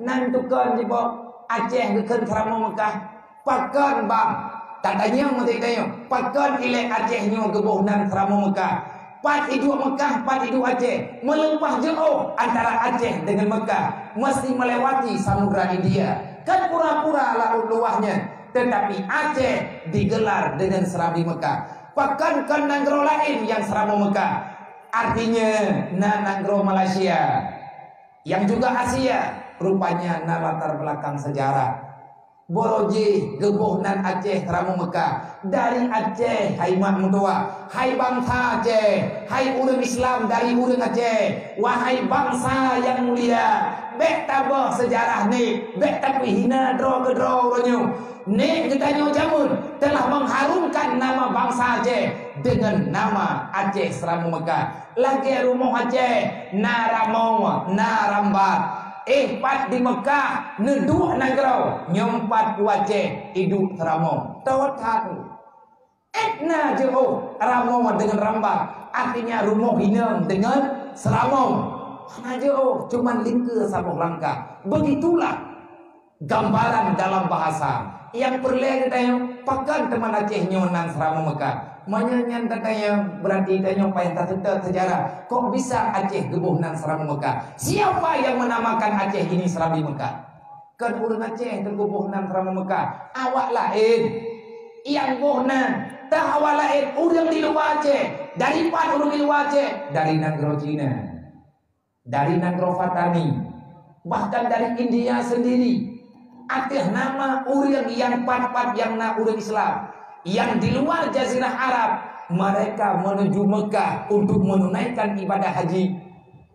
nan tukan jibo Aceh kekan Kerama Mekah pakan bang tak tanya mesti tanya pakan ilek Aceh nyo gebuh nan Kerama Mekah pat hidup Mekah pat hidup Aceh melempah jauh antara Aceh dengan Mekah mesti melewati Samudra India kan pura-pura laut luahnya tetapi Aceh digelar dengan Serambi Mekah pakan kan negara lain yang Serama Mekah artinya negara Malaysia yang juga Asia rupanya latar belakang sejarah Boroji gebuh nan Aceh Kerama Mekah dari Aceh hai mak mentua hai bangsa Aceh hai urang Islam dari urang Aceh wahai bangsa yang mulia bek tabah sejarah ni bek tapi hina dro ke dro ronyo ni ketanyo jamun telah mengharumkan nama bangsa Aceh dengan nama Aceh Serama Mekah lagi rumah Aceh naramau narambat pat di Mekah neduk negara nyompat Aceh hidup Ramo tawat hatu etna jauh Ramo dengan Rambak artinya rumah hinang dengan Seramau karena jauh cuman lingkar sabuh langkah begitulah gambaran dalam bahasa yang perlu kita pakan teman Aceh nyonan Serama Mekah menyanyian katanya berarti tanya payah tak sejarah kok bisa Aceh gebuh nan Serama Mekah siapa yang menamakan Aceh ini Serambi Mekah kan urang Aceh tergebuh nan Serama Mekah awak lain yang gebuh nan tak awak lain urang di luar Aceh dari pan urang di luar Aceh dari negara Cina dari negara Fatani bahkan dari India sendiri atas nama urang yang pat-pat yang na urang Islam yang di luar Jazirah Arab mereka menuju Mekah untuk menunaikan ibadah haji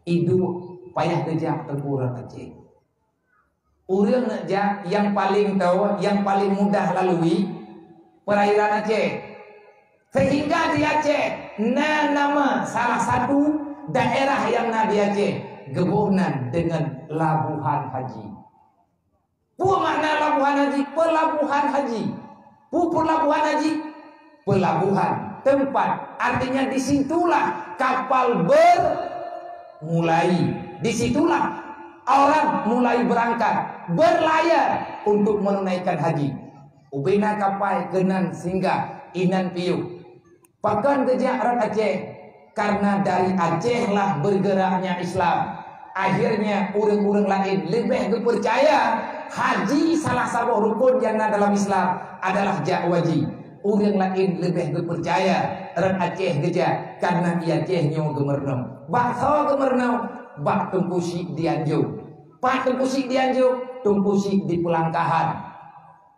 itu payah kerja terkurang Aceh urang aja yang paling tahu yang paling mudah lalui perairan Aceh sehingga di Aceh nama salah satu daerah yang di Aceh gebuhnan dengan Labuhan Haji apa makna Labuhan Haji pelabuhan haji pelabuhan haji pelabuhan tempat artinya disitulah kapal bermulai disitulah orang mulai berangkat berlayar untuk menunaikan haji ubina kapai kenan singgah inan piu pakan kejaran Aceh karena dari Aceh lah bergeraknya Islam akhirnya urang-urang lain lebih percaya haji salah satu rukun yang dalam Islam adalah jakwaji. Urang lain lebih percaya orang Aceh geja karena ia Aceh nyo gemerno. Bakso gemerno, bak tungkusik dianju. Pak tungkusik dianju, tungkusik di Pelangkahan.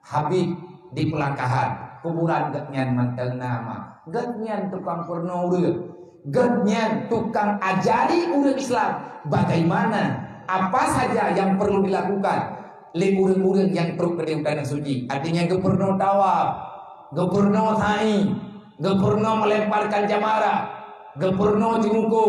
Habib di Pelangkahan. Kuburan getnyan manteng nama. Getnyan tukang porno urang. Getnyan tukang ajari urang Islam bagaimana apa saja yang perlu dilakukan oleh urang-urang yang perlu ke tanah suci. Artinya gepurno tawaf, gepurno sa'i, gepurno melemparkan jamara, gepurno jumuku,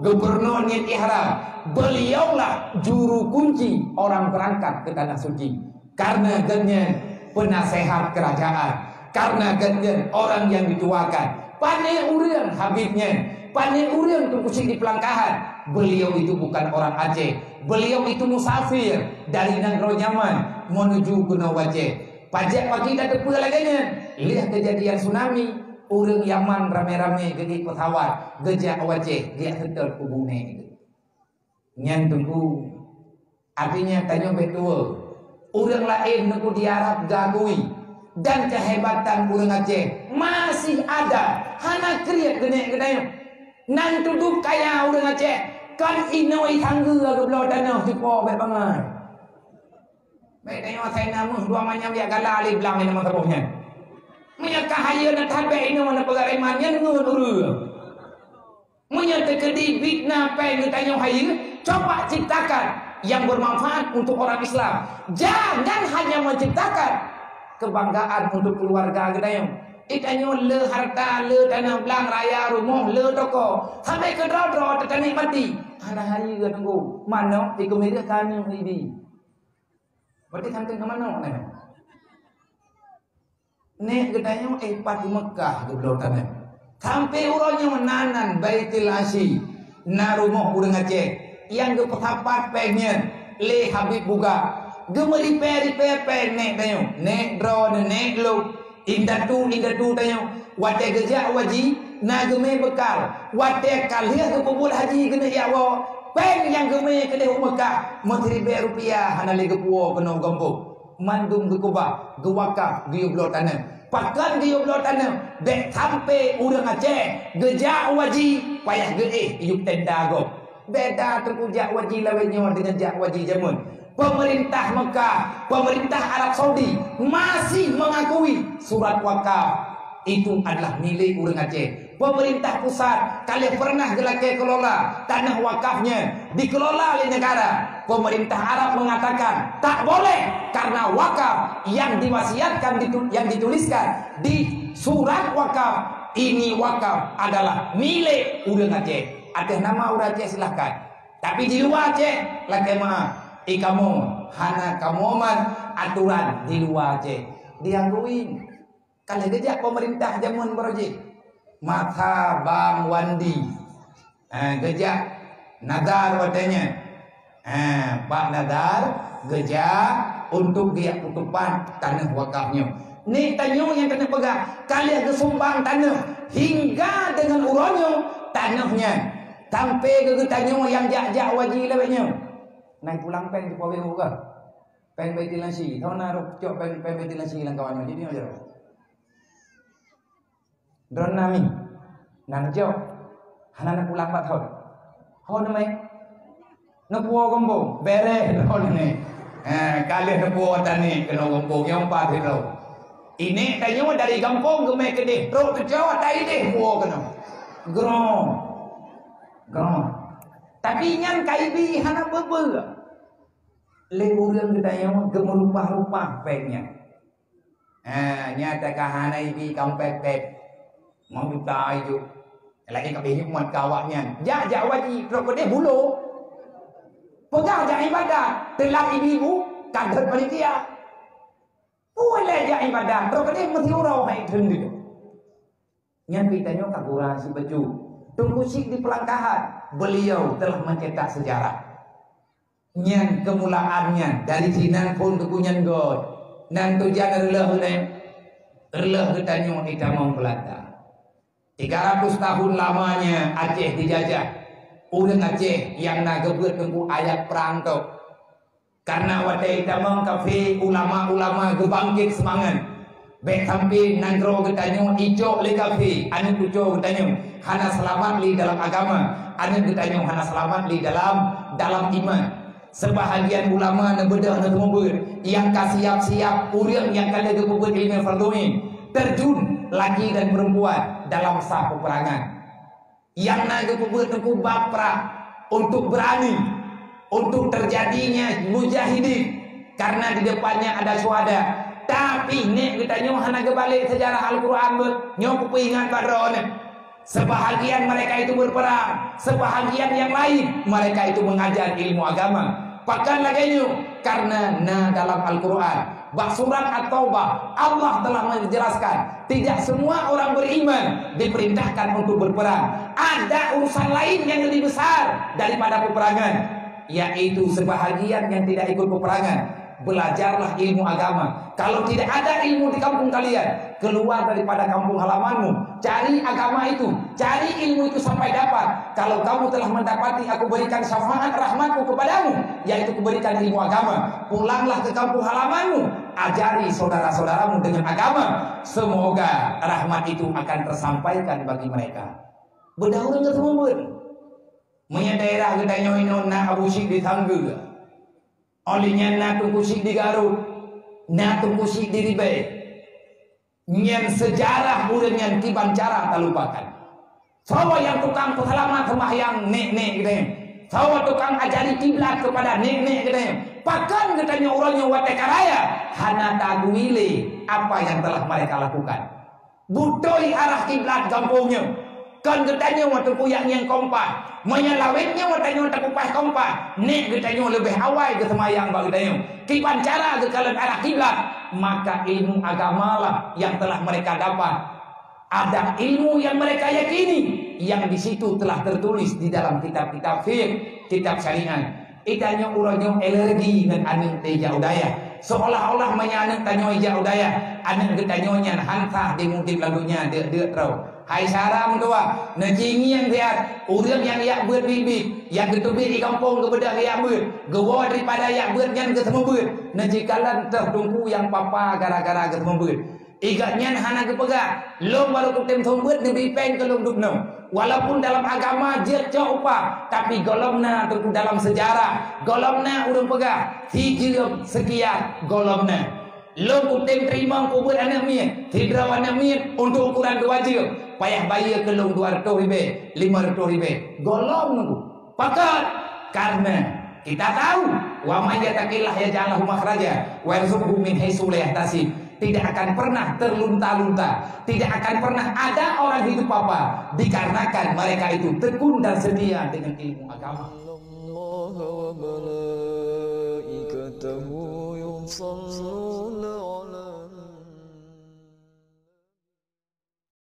gepurno niat ihram. Beliaulah juru kunci orang berangkat ke tanah suci. Karena genyen penasehat kerajaan, karena genyen orang yang dituakan. Pandai urang habibnya, pandai urang tungkusik di Pelangkahan. Beliau itu bukan orang Aceh. Beliau itu musafir dari negara Yaman menuju Gunung Aceh. Pajak pagi dah tepul laganya. Lihat kejadian tsunami. Orang Yaman rame-rame pergi pesawat. Gejak Aceh. Dia setel kubune. Nyan tunggu. Artinya tanya betul. Orang lain nunggu di Arab gagui. Dan kehebatan orang Aceh masih ada. Hana kriat gede-gede. Nan duduk kaya orang Aceh. Kan inoi tangga ke belah tanah tipu baik banget. Baik tengok saya nama dua macam dia galah ali belang nama tabuhnya. Punya kahaya nak tabe ini mana pegarimannya ngur. Punya terkedi fitnah pe tanya haya coba ciptakan yang bermanfaat untuk orang Islam. Jangan hanya menciptakan kebanggaan untuk keluarga kita. Ikannya le harta, le tanah belang, raya, rumah, le toko. Sampai ke draw-draw tertanik mati. Ada hari ke tunggu. Mana? Di kemeria kami ini. Berarti sampai ke mana? Nek katanya pat di Mekah di belah tanah. Sampai urangnya menanan Baitul Asy. Na rumah urang Aceh. Yang ke petapat pengen. le habib buka gemeri repair nek tayo nek drone nek lo indatu tayo wate gejak waji na geme bekal wate kalia ke pebul haji kena ya wa pen yang geme kena Mekah menteri rupiah hana le kepuo kena gampung mandum ke kubah ke wakaf ge yoblo tanah pakan ge yoblo tanah dek sampai urang Aceh gejak waji payah ge yuk tenda go beda terpujak waji lawennya dengan jak waji zaman pemerintah Mekah pemerintah Arab Saudi masih mengakui surat wakaf itu adalah milik urang Aceh. Pemerintah pusat kalian pernah gelakai kelola tanah wakafnya dikelola oleh negara. Pemerintah Arab mengatakan tak boleh karena wakaf yang diwasiatkan yang dituliskan di surat wakaf ini wakaf adalah milik urang Aceh. Atas nama urang Aceh silahkan. Tapi di luar Aceh lakai maaf. Kamu hana kamuman aturan di luar Aceh diakuin. Kalau gejak pemerintah zaman berojek mata Bang Wandi gejak nadar watanya Pak Nadar gejak untuk dia tutupan tanah wakafnya ni tanyo yang kena pegang kalian kesumbang tanah hingga dengan uronyo tanahnya sampai ke tanyo yang jak-jak wajib lewatnya naik pulang pen di pawe buka pen ventilasi tahu naruh cok pen ventilasi lang kawannya jadi aja drone nami nan jauh hana pulang pak tahun hon namai napuo gombong bere hon ni kalian napuo tani kena gombong yang empat itu ini tanya dari kampung ke mai kedeh ro ke Jawa tai deh puo kena grong tapi nyan kaibi hana bebe le urang kita yang gemerupah-rupah pengnya nyata kahana ibi kampek mau minta ayu lagi kabeh muat kawaknya jak wajib rok dia bulu pegang jak ibadah telak ibu kader panitia boleh jak ibadah rok dia mesti urau hai tendu nyan pitanya kagura si baju tunggu sik di pelangkahan beliau telah mencetak sejarah nyan kemulaannya dari Jinan pun kepunyan god nan tujuan releh ketanyo kita mau Belanda 300 tahun lamanya Aceh dijajah. Urang Aceh yang nagebut tengku ayat perang tu. Karena wadai tamang kafe ulama-ulama gebangkit semangat. Baik sampai nangro getanyo ijo le kafe, anu tujo getanyo hana selamat li dalam agama, anu getanyo hana selamat li dalam iman. Sebahagian ulama nebedah nebebut yang kasiap-siap urang yang kada gebut ilmu farduin terjun laki dan perempuan dalam sah peperangan yang naga pebut bapra untuk berani untuk terjadinya mujahidin karena di depannya ada syuhada tapi nek kita nyoh naga balik sejarah Al-Quran nyoh kepingan padrone sebahagian mereka itu berperang sebahagian yang lain mereka itu mengajar ilmu agama bahkan lagi nyoh karena dalam Al-Quran bak surat At-Taubah Allah telah menjelaskan tidak semua orang beriman diperintahkan untuk berperang. Ada urusan lain yang lebih besar daripada peperangan, yaitu sebahagian yang tidak ikut peperangan. Belajarlah ilmu agama. Kalau tidak ada ilmu di kampung kalian, keluar daripada kampung halamanmu, cari agama itu, cari ilmu itu sampai dapat. Kalau kamu telah mendapati aku berikan syafaat rahmatku kepadamu, yaitu kuberikan ilmu agama, pulanglah ke kampung halamanmu, ajari saudara-saudaramu dengan agama. Semoga rahmat itu akan tersampaikan bagi mereka. Bedau dengan semua punya daerah gedanya inona Abu Syik di Tangga. Olehnya na tungkusik di Garut, na tungkusik di Ribai. Nyen sejarah urang tiban cara tak lupakan. Sawa yang tukang halaman sembahyang nek-nek gitu. Sawa tukang ajari kiblat kepada nek-nek gitu. Pakan katanya orangnya watekaraya hana taguile apa yang telah mereka lakukan. Butoi arah kiblat kampungnya. Kan getanya waktu puyak yang kompak, menyalawitnya waktu terkupas kompak. Nek getanya lebih awal ke semayang bagi getanya. Kipan cara ke kalian arah kiblat, maka ilmu agamalah yang telah mereka dapat. Ada ilmu yang mereka yakini, yang di situ telah tertulis di dalam kitab-kitab fiqh, kitab syariat. Itanya uranyo alergi dengan anak teja udaya. Seolah-olah menyanyi tanya ija udaya. Anak ketanyonya hantah di mudik lalunya dia tahu. Hai saram tua, najingi yang dia, urang yang yak beut bibit, yang ketubik di kampung kebedah yak beut, gewa daripada yak beut yang ketemu beut, najikalan tertungku yang papa gara-gara ketemu beut. Igatnya hana kepegang, long baru kutem thong beut nabi pen ke long duk nom. Walaupun dalam agama dia cok upah, tapi golomna tu dalam sejarah, golomna urang pegang, 3 sekian golomna. Long kutem terima ku beut anak mien, tidra anak mien untuk ukuran 2 jil. Payah bayar ke long 200 ribu, 500 ribu. Golong nunggu. Pakat karena kita tahu wa may yattaqillah yaj'al lahu makhraja wa yarzuqhu min haitsu la yahtasib. Tidak akan pernah terlunta-lunta, tidak akan pernah ada orang hidup apa dikarenakan mereka itu tekun dan setia dengan ilmu agama.